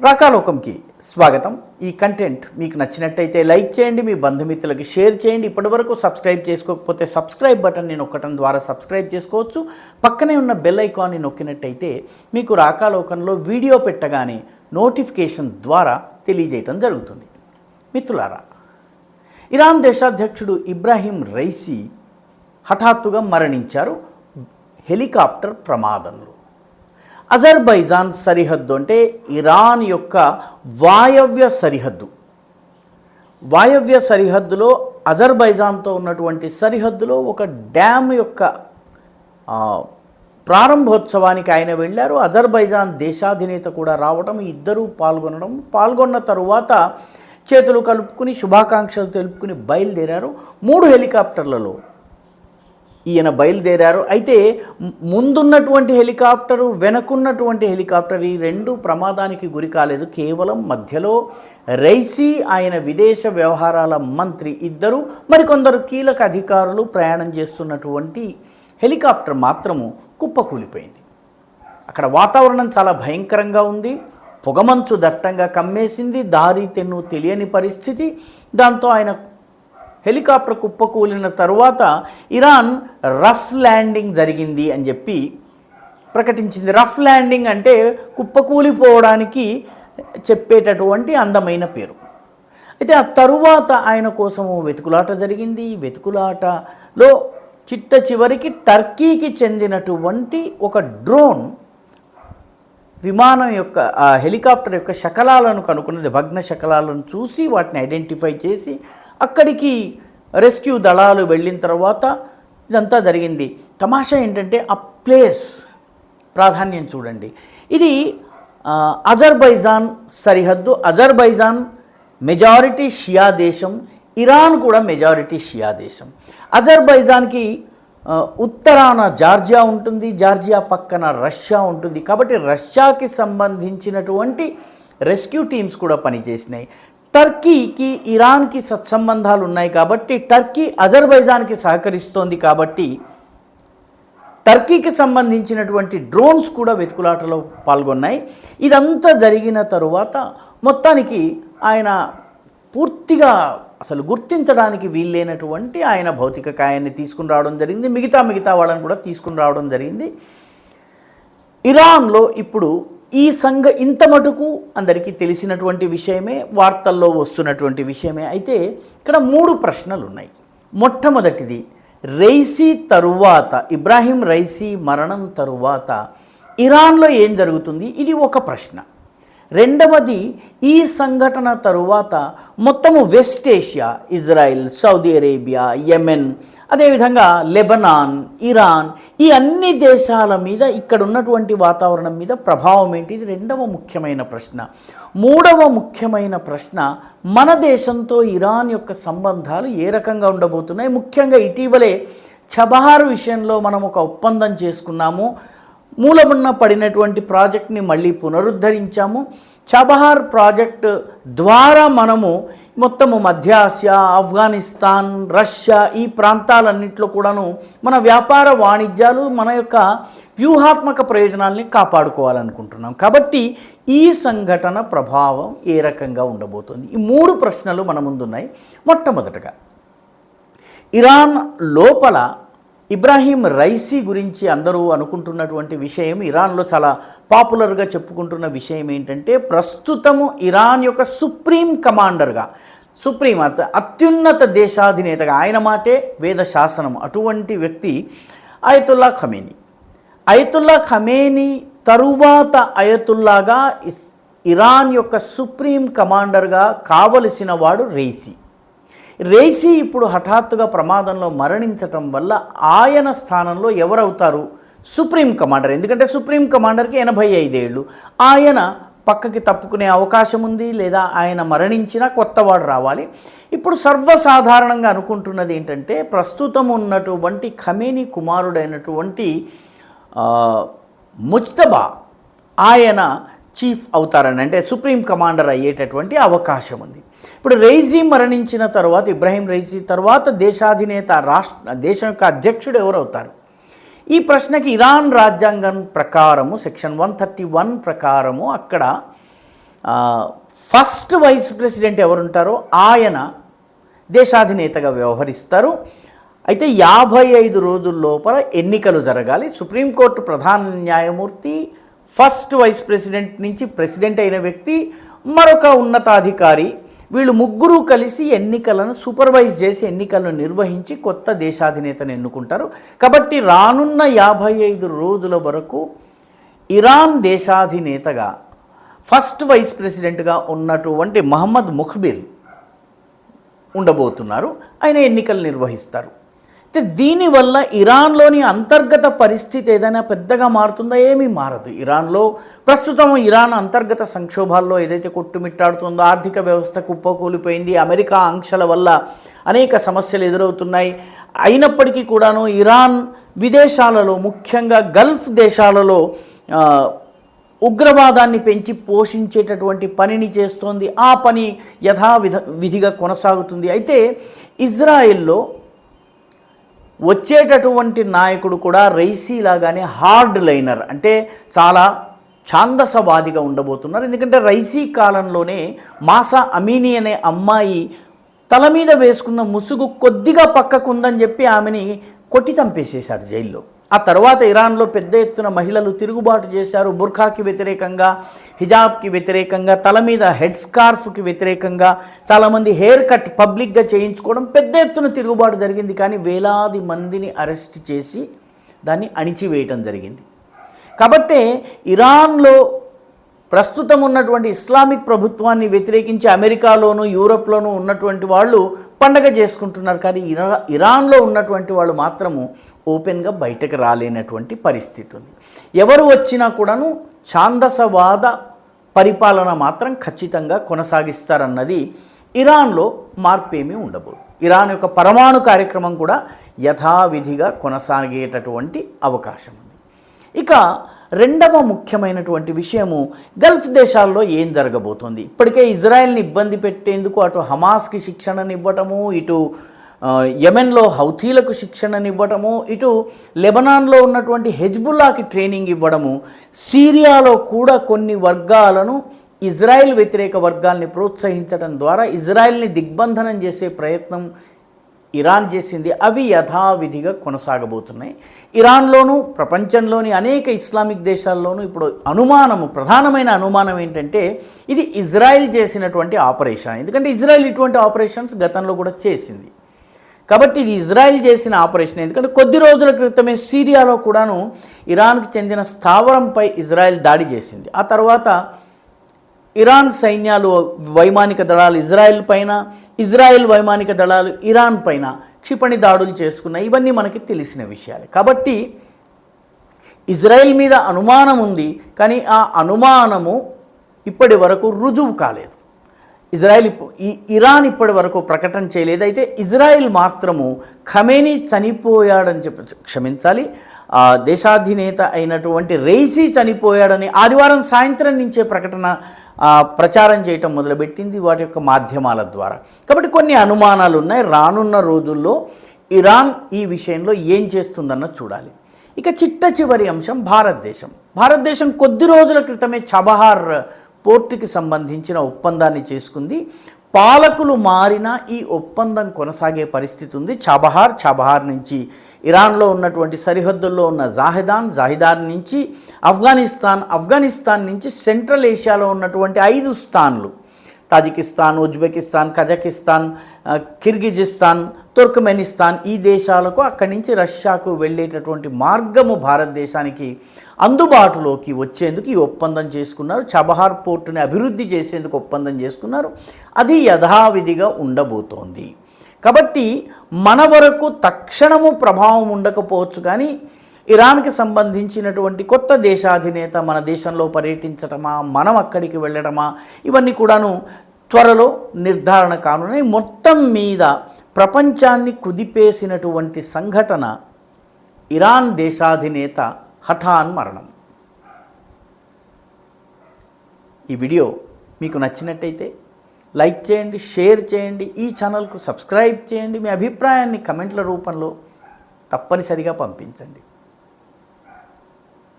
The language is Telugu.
రాకాలోకంకి స్వాగతం. ఈ కంటెంట్ మీకు నచ్చినట్టయితే లైక్ చేయండి, మీ బంధుమిత్రులకి షేర్ చేయండి. ఇప్పటివరకు సబ్స్క్రైబ్ చేసుకోకపోతే సబ్స్క్రైబ్ బటన్ని నొక్కడం ద్వారా సబ్స్క్రైబ్ చేసుకోవచ్చు. పక్కనే ఉన్న బెల్ ఐకాన్ని నొక్కినట్టయితే మీకు రాకాలోకంలో వీడియో పెట్టగానే నోటిఫికేషన్ ద్వారా తెలియజేయటం జరుగుతుంది. మిత్రులారా, ఇరాన్ దేశాధ్యక్షుడు ఇబ్రాహీం రైసీ హఠాత్తుగా మరణించారు హెలికాప్టర్ ప్రమాదంలో. అజర్బైజాన్ సరిహద్దు అంటే ఇరాన్ యొక్క వాయవ్య సరిహద్దులో అజర్బైజాన్తో ఉన్నటువంటి సరిహద్దులో ఒక డ్యామ్ యొక్క ప్రారంభోత్సవానికి ఆయన వెళ్ళారు. అజర్బైజాన్ దేశాధినేత కూడా రావడం, ఇద్దరూ పాల్గొన్న తరువాత చేతులు కలుపుకుని శుభాకాంక్షలు తెలుపుకుని బయలుదేరారు. 3 హెలికాప్టర్లలో ఈయన బయలుదేరారు. అయితే ముందున్నటువంటి హెలికాప్టరు, వెనకున్నటువంటి హెలికాప్టర్ ఈ రెండు ప్రమాదానికి గురి కాలేదు. కేవలం మధ్యలో రైసీ, ఆయన విదేశ వ్యవహారాల మంత్రి ఇద్దరు, మరికొందరు కీలక అధికారులు ప్రయాణం చేస్తున్నటువంటి హెలికాప్టర్ మాత్రము కుప్పకూలిపోయింది. అక్కడ వాతావరణం చాలా భయంకరంగా ఉంది. పొగమంచు దట్టంగా కమ్మేసింది. దారి తెన్ను తెలియని పరిస్థితి. దాంతో ఆయన హెలికాప్టర్ కుప్పకూలిన తరువాత ఇరాన్ రఫ్ ల్యాండింగ్ జరిగింది అని చెప్పి ప్రకటించింది. రఫ్ ల్యాండింగ్ అంటే కుప్పకూలిపోవడానికి చెప్పేటటువంటి అందమైన పేరు. అయితే ఆ తరువాత ఆయన కోసము వెతుకులాట జరిగింది. వెతుకులాటలో చిట్ట చివరికి టర్కీకి చెందినటువంటి ఒక డ్రోన్ విమానం యొక్క హెలికాప్టర్ యొక్క శకలాలను కనుక్కున్నది. భగ్న శకలాలను చూసి వాటిని ఐడెంటిఫై చేసి అక్కడికి రెస్క్యూ దళాలు వెళ్ళిన తర్వాత ఇదంతా జరిగింది. తమాషా ఏంటంటే ఆ ప్లేస్ ప్రాధాన్యం చూడండి. ఇది అజర్బైజాన్ సరిహద్దు. అజర్బైజాన్ మెజారిటీ షియా దేశం, ఇరాన్ కూడా మెజారిటీ షియా దేశం. అజర్బైజాన్కి ఉత్తరాన జార్జియా ఉంటుంది, జార్జియా పక్కన రష్యా ఉంటుంది. కాబట్టి రష్యాకి సంబంధించినటువంటి రెస్క్యూ టీమ్స్ కూడా పనిచేసినాయి. టర్కీకి ఇరాన్కి సత్సంబంధాలు ఉన్నాయి కాబట్టి టర్కీ అజర్బైజాన్కి సహకరిస్తోంది కాబట్టి టర్కీకి సంబంధించినటువంటి డ్రోన్స్ కూడా వెతుకులాటలో పాల్గొన్నాయి. ఇదంతా జరిగిన తరువాత మొత్తానికి ఆయన పూర్తిగా అసలు గుర్తించడానికి వీల్లేనటువంటి ఆయన భౌతిక కాయాన్ని తీసుకుని రావడం జరిగింది. మిగతా వాళ్ళని కూడా తీసుకుని రావడం జరిగింది. ఇరాన్లో ఇప్పుడు ఈ ఇంత మటుకు అందరికీ తెలిసినటువంటి విషయమే, వార్తల్లో వస్తున్నటువంటి విషయమే. అయితే ఇక్కడ 3 ప్రశ్నలు ఉన్నాయి. మొట్టమొదటిది, రైసీ తరువాత, ఇబ్రాహీం రైసీ మరణం తరువాత ఇరాన్లో ఏం జరుగుతుంది? ఇది ఒక ప్రశ్న. రెండవది, ఈ సంఘటన తరువాత మొత్తము west Asia, Israel, Saudi Arabia, Yemen, అదేవిధంగా లెబనాన్, ఇరాన్, ఈ అన్ని దేశాల మీద ఇక్కడ ఉన్నటువంటి వాతావరణం మీద ప్రభావం ఏంటి? ఇది రెండవ ముఖ్యమైన ప్రశ్న. మూడవ ముఖ్యమైన ప్రశ్న, మన దేశంతో ఇరాన్ యొక్క సంబంధాలు ఏ రకంగా ఉండబోతున్నాయి? ముఖ్యంగా ఇటీవలే చబహార్ విషయంలో మనం ఒక ఒప్పందం చేసుకున్నాము. మూలమున్న పడినటువంటి ప్రాజెక్ట్ని మళ్ళీ పునరుద్ధరించాము. చబహార్ ప్రాజెక్ట్ ద్వారా మనము మొత్తము మధ్య ఆసియా, ఆఫ్ఘనిస్తాన్, రష్యా, ఈ ప్రాంతాలన్నింటిలో కూడాను మన వ్యాపార వాణిజ్యాలు, మన యొక్క వ్యూహాత్మక ప్రయోజనాల్ని కాపాడుకోవాలనుకుంటున్నాం. కాబట్టి ఈ సంఘటన ప్రభావం ఏ రకంగా ఉండబోతుంది? ఈ 3 ప్రశ్నలు మన ముందున్నాయి. మొట్టమొదటగా, ఇరాన్ లోపల ఇబ్రాహీం రైసీ గురించి అందరూ అనుకుంటున్నటువంటి విషయం, ఇరాన్లో చాలా పాపులర్గా చెప్పుకుంటున్న విషయం ఏంటంటే, ప్రస్తుతము ఇరాన్ యొక్క సుప్రీం కమాండర్గా, అత్యున్నత దేశాధినేతగా, ఆయన మాటే వేద శాసనం, అటువంటి వ్యక్తి అయతుల్లా ఖమేనీ. అయతుల్లా ఖమేనీ తరువాత అయతుల్లాగా ఇరాన్ యొక్క సుప్రీం కమాండర్గా కావలసిన వాడు రైసీ ఇప్పుడు హఠాత్తుగా ప్రమాదంలో మరణించటం వల్ల ఆయన స్థానంలో ఎవరవుతారు? Supreme commander. ఎందుకంటే సుప్రీం కమాండర్కి 85 ఏళ్ళు. ఆయన పక్కకి తప్పుకునే అవకాశం ఉంది, లేదా ఆయన మరణించినా కొత్తవాడు రావాలి. ఇప్పుడు సర్వసాధారణంగా అనుకుంటున్నది ఏంటంటే, ప్రస్తుతం ఉన్నటువంటి ఖమేనీ కుమారుడైనటువంటి ముజ్తబా ఆయన చీఫ్ అవుతారని, అంటే సుప్రీం కమాండర్ అయ్యేటటువంటి అవకాశం ఉంది. ఇప్పుడు రైసీ మరణించిన తర్వాత, ఇబ్రాహీం రైసీ తర్వాత దేశాధినేత, దేశం యొక్క అధ్యక్షుడు ఎవరవుతారు? ఈ ప్రశ్నకి ఇరాన్ రాజ్యాంగం ప్రకారము సెక్షన్ 131 ప్రకారము అక్కడ ఫస్ట్ వైస్ ప్రెసిడెంట్ ఎవరుంటారో ఆయన దేశాధినేతగా వ్యవహరిస్తారు. అయితే 55 రోజుల లోపల ఎన్నికలు జరగాలి. సుప్రీంకోర్టు ప్రధాన న్యాయమూర్తి, ఫస్ట్ వైస్ ప్రెసిడెంట్ నుంచి ప్రెసిడెంట్ అయిన వ్యక్తి, మరొక ఉన్నతాధికారి, వీళ్ళు ముగ్గురు కలిసి ఎన్నికలను సూపర్వైజ్ చేసి ఎన్నికలను నిర్వహించి కొత్త దేశాధినేతను ఎన్నుకుంటారు. కాబట్టి రానున్న 55 రోజుల వరకు ఇరాన్ దేశాధినేతగా ఫస్ట్ వైస్ ప్రెసిడెంట్గా ఉన్నటువంటి మహమ్మద్ ముఖ్బిర్ ఉండబోతున్నారు. ఆయన ఎన్నికలు నిర్వహిస్తారు. అయితే దీనివల్ల ఇరాన్లోని అంతర్గత పరిస్థితి ఏదైనా పెద్దగా మారుతుందా? ఏమీ మారదు. ప్రస్తుతం ఇరాన్ అంతర్గత సంక్షోభాల్లో ఏదైతే కొట్టుమిట్టాడుతుందో, ఆర్థిక వ్యవస్థ కుప్పకూలిపోయింది, అమెరికా ఆంక్షల వల్ల అనేక సమస్యలు ఎదురవుతున్నాయి. అయినప్పటికీ కూడాను ఇరాన్ విదేశాలలో, ముఖ్యంగా గల్ఫ్ దేశాలలో ఉగ్రవాదాన్ని పెంచి పోషించేటటువంటి పనిని చేస్తోంది. ఆ పని విధిగా కొనసాగుతుంది. అయితే ఇజ్రాయెల్లో వచ్చేటటువంటి నాయకుడు కూడా రైసీ లాగానే హార్డ్ లైనర్, అంటే చాలా ఛాందసవాదిగా ఉండబోతున్నారు. ఎందుకంటే రైసీ కాలంలోనే మాసా అమీనీ అనే అమ్మాయి తల మీద వేసుకున్న ముసుగు కొద్దిగా పక్కకుందని చెప్పి ఆమెని కొట్టి చంపేసేశారు జైల్లో. ఆ తర్వాత ఇరాన్లో పెద్ద ఎత్తున మహిళలు తిరుగుబాటు చేశారు. బుర్ఖాకి వ్యతిరేకంగా, హిజాబ్కి వ్యతిరేకంగా, తల మీద హెడ్ స్కార్ఫ్కి వ్యతిరేకంగా చాలామంది హెయిర్ కట్ పబ్లిక్గా చేయించుకోవడం, పెద్ద ఎత్తున తిరుగుబాటు జరిగింది. కానీ వేలాది మందిని అరెస్ట్ చేసి దాన్ని అణిచివేయటం జరిగింది. కాబట్టే ఇరాన్లో ప్రస్తుతం ఉన్నటువంటి ఇస్లామిక్ ప్రభుత్వాన్ని వ్యతిరేకించి అమెరికాలోను యూరోప్లోనూ ఉన్నటువంటి వాళ్ళు పండగ చేసుకుంటున్నారు. కానీ ఇరాన్లో ఉన్నటువంటి వాళ్ళు మాత్రము ఓపెన్గా బయటకు రాలేనటువంటి పరిస్థితి ఉంది. ఎవరు వచ్చినా కూడాను ఛాందసవాద పరిపాలన మాత్రం ఖచ్చితంగా కొనసాగిస్తారన్నది ఇరాన్లో మార్పేమీ ఉండబోదు. ఇరాన్ యొక్క పరమాణు కార్యక్రమం కూడా యథావిధిగా కొనసాగేటటువంటి అవకాశం ఉంది. ఇక రెండవ ముఖ్యమైనటువంటి విషయము, గల్ఫ్ దేశాల్లో ఏం జరగబోతోంది. ఇప్పటికే ఇజ్రాయెల్ని ఇబ్బంది పెట్టేందుకు అటు హమాస్కి శిక్షణనివ్వటము, ఇటు యెమెన్లో హౌతీలకు శిక్షణనివ్వటము, ఇటు లెబనాన్లో ఉన్నటువంటి హెజ్బుల్లాకి ట్రైనింగ్ ఇవ్వడము, సిరియాలో కూడా కొన్ని వర్గాలను, ఇజ్రాయెల్ వ్యతిరేక వర్గాల్ని ప్రోత్సహించడం ద్వారా ఇజ్రాయెల్ని దిగ్బంధనం చేసే ప్రయత్నం ఇరాన్ చేసింది. అవి యథావిధిగా కొనసాగబోతున్నాయి. ఇరాన్లోనూ ప్రపంచంలోని అనేక ఇస్లామిక్ దేశాల్లోనూ ఇప్పుడు ప్రధానమైన అనుమానం ఏంటంటే ఇది ఇజ్రాయెల్ చేసినటువంటి ఆపరేషన్. ఎందుకంటే ఇజ్రాయెల్ ఇటువంటి ఆపరేషన్స్ గతంలో కూడా చేసింది. కాబట్టి ఇది ఇజ్రాయెల్ చేసిన ఆపరేషన్. ఎందుకంటే కొద్ది రోజుల క్రితమే సిరియాలో కూడాను ఇరాన్కి చెందిన స్థావరంపై ఇజ్రాయెల్ దాడి చేసింది. ఆ తర్వాత ఇరాన్ సైన్యాలు, వైమానిక దళాలు ఇజ్రాయెల్ పైన, ఇజ్రాయెల్ వైమానిక దళాలు ఇరాన్ పైన క్షిపణి దాడులు చేసుకున్నాయి. ఇవన్నీ మనకి తెలిసిన విషయాలే. కాబట్టి ఇజ్రాయెల్ మీద అనుమానం ఉంది, కానీ ఆ అనుమానము ఇప్పటి వరకు రుజువు కాలేదు. ఇరాన్ ఇప్పటి వరకు ప్రకటన చేయలేదు. అయితే ఇజ్రాయెల్ మాత్రము ఖమేనీ చనిపోయాడని క్షమించాలి, దేశాధినేత అయినటువంటి రైసీ చనిపోయాడని ఆదివారం సాయంత్రం నుంచే ప్రచారం చేయటం మొదలుపెట్టింది వాటి యొక్క మాధ్యమాల ద్వారా. కాబట్టి కొన్ని అనుమానాలు ఉన్నాయి. రానున్న రోజుల్లో ఇరాన్ ఈ విషయంలో ఏం చేస్తుందన్న చూడాలి. ఇక చివరి అంశం భారతదేశం కొద్ది రోజుల క్రితమే చబహార్ పోర్టుకి సంబంధించిన ఒప్పందాన్ని చేసుకుంది. పాలకులు మారినా ఈ ఒప్పందం కొనసాగే పరిస్థితి ఉంది. చబహార్ నుంచి ఇరాన్లో ఉన్నటువంటి సరిహద్దుల్లో ఉన్న జాహిదాన్ నుంచి ఆఫ్ఘనిస్తాన్ నుంచి సెంట్రల్ ఏషియాలో ఉన్నటువంటి 5 స్థాన్లు, Tajikistan, Uzbekistan, Kazakhstan, Kyrgyzstan, Turkmenistan, ఈ దేశాలకు అక్కడి నుంచి రష్యాకు వెళ్ళేటటువంటి మార్గము భారతదేశానికి అందుబాటులోకి వచ్చేందుకు ఈ ఒప్పందం చేసుకున్నారు. చబహార్ పోర్టుని అభివృద్ధి చేసేందుకు ఒప్పందం చేసుకున్నారు. అది యథావిధిగా ఉండబోతోంది. కాబట్టి మన వరకు తక్షణము ప్రభావం ఉండకపోవచ్చు, కానీ ఇరాన్కి సంబంధించినటువంటి కొత్త దేశాధినేత మన దేశంలో పర్యటించటమా, మనం అక్కడికి వెళ్ళడమా, ఇవన్నీ కూడాను త్వరలో నిర్ధారణ కానున్నాయి. మొత్తం మీద ప్రపంచాన్ని కుదిపేసినటువంటి సంఘటన ఇరాన్ దేశాధినేత హఠాన్ మరణం. ఈ వీడియో మీకు నచ్చినట్టయితే లైక్ చేయండి, షేర్ చేయండి, ఈ ఛానల్కు సబ్స్క్రైబ్ చేయండి. మీ అభిప్రాయాన్ని కమెంట్ల రూపంలో తప్పనిసరిగా పంపించండి.